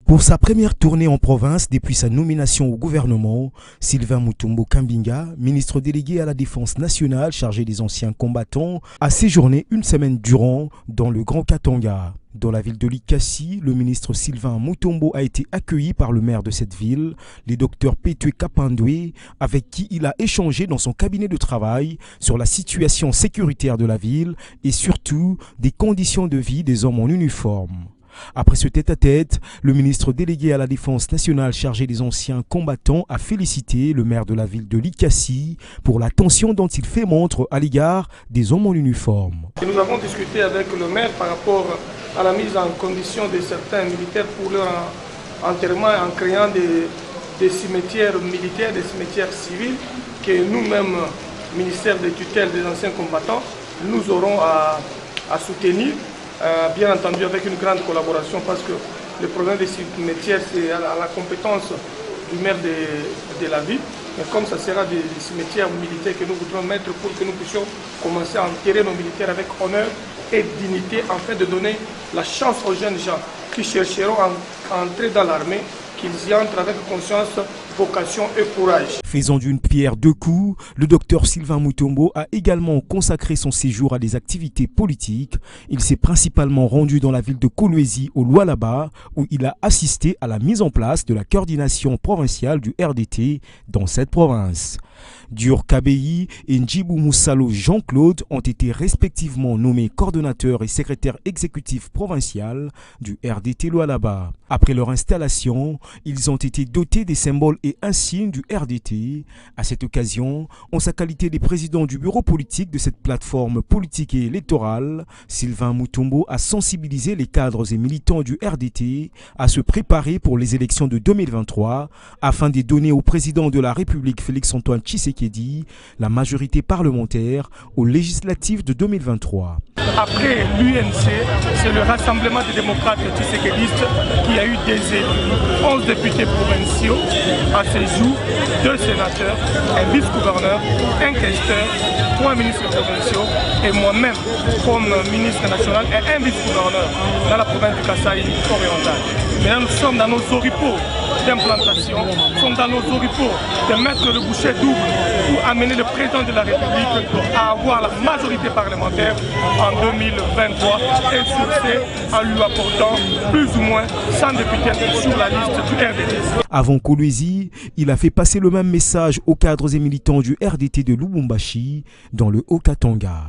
Pour sa première tournée en province depuis sa nomination au gouvernement, Sylvain Moutombo Kambinga, ministre délégué à la Défense nationale chargé des anciens combattants, a séjourné une semaine durant dans le Grand Katanga. Dans la ville de Likasi, le ministre Sylvain Moutombo a été accueilli par le maire de cette ville, le docteur Petue Kapandwe, avec qui il a échangé dans son cabinet de travail sur la situation sécuritaire de la ville et surtout des conditions de vie des hommes en uniforme. Après ce tête-à-tête, le ministre délégué à la Défense nationale chargé des anciens combattants a félicité le maire de la ville de Likasi pour l'attention dont il fait montre à l'égard des hommes en uniforme. Nous avons discuté avec le maire par rapport à la mise en condition de certains militaires pour leur enterrement en créant des cimetières militaires, des cimetières civils que nous-mêmes, ministère des tutelles des anciens combattants, nous aurons à soutenir. Bien entendu avec une grande collaboration parce que le problème des cimetières c'est à la compétence du maire de la ville, mais comme ça sera des cimetières militaires que nous voudrons mettre pour que nous puissions commencer à enterrer nos militaires avec honneur et dignité afin de donner la chance aux jeunes gens qui chercheront à entrer dans l'armée, qu'ils y entrent avec conscience, vocation et courage. Faisant d'une pierre deux coups, le docteur Sylvain Moutombo a également consacré son séjour à des activités politiques. Il s'est principalement rendu dans la ville de Kolwezi au Lualaba où il a assisté à la mise en place de la coordination provinciale du RDT dans cette province. Dior Kabeyi et Njibou Moussalo Jean-Claude ont été respectivement nommés coordonnateurs et secrétaires exécutifs provincial du RDT Lualaba. Après leur installation, ils ont été dotés des symboles et insignes du RDT. À cette occasion, en sa qualité de président du bureau politique de cette plateforme politique et électorale, Sylvain Moutombo a sensibilisé les cadres et militants du RDT à se préparer pour les élections de 2023 afin de donner au président de la République Félix-Antoine Tshisekedi la majorité parlementaire aux législatives de 2023. Après l'UNC, c'est le Rassemblement des démocrates tshisekidistes qui a eu des élus, 11 députés provinciaux, à ce jour, 2 sénateurs, un vice-gouverneur, un questeur, 3 ministres provinciaux et moi-même comme ministre national et un vice-gouverneur dans la province du Kasaï oriental. Maintenant nous sommes dans nos oripeaux d'implantation, nous sommes dans nos oripeaux de mettre le boucher double pour amener le président de la République à avoir la majorité parlementaire en 2023 et sur ce, en lui apportant plus ou moins 100 députés sur la liste du RDT. Avant Kolwezi, il a fait passer le même message aux cadres et militants du RDT de Lubumbashi dans le Haut-Katanga.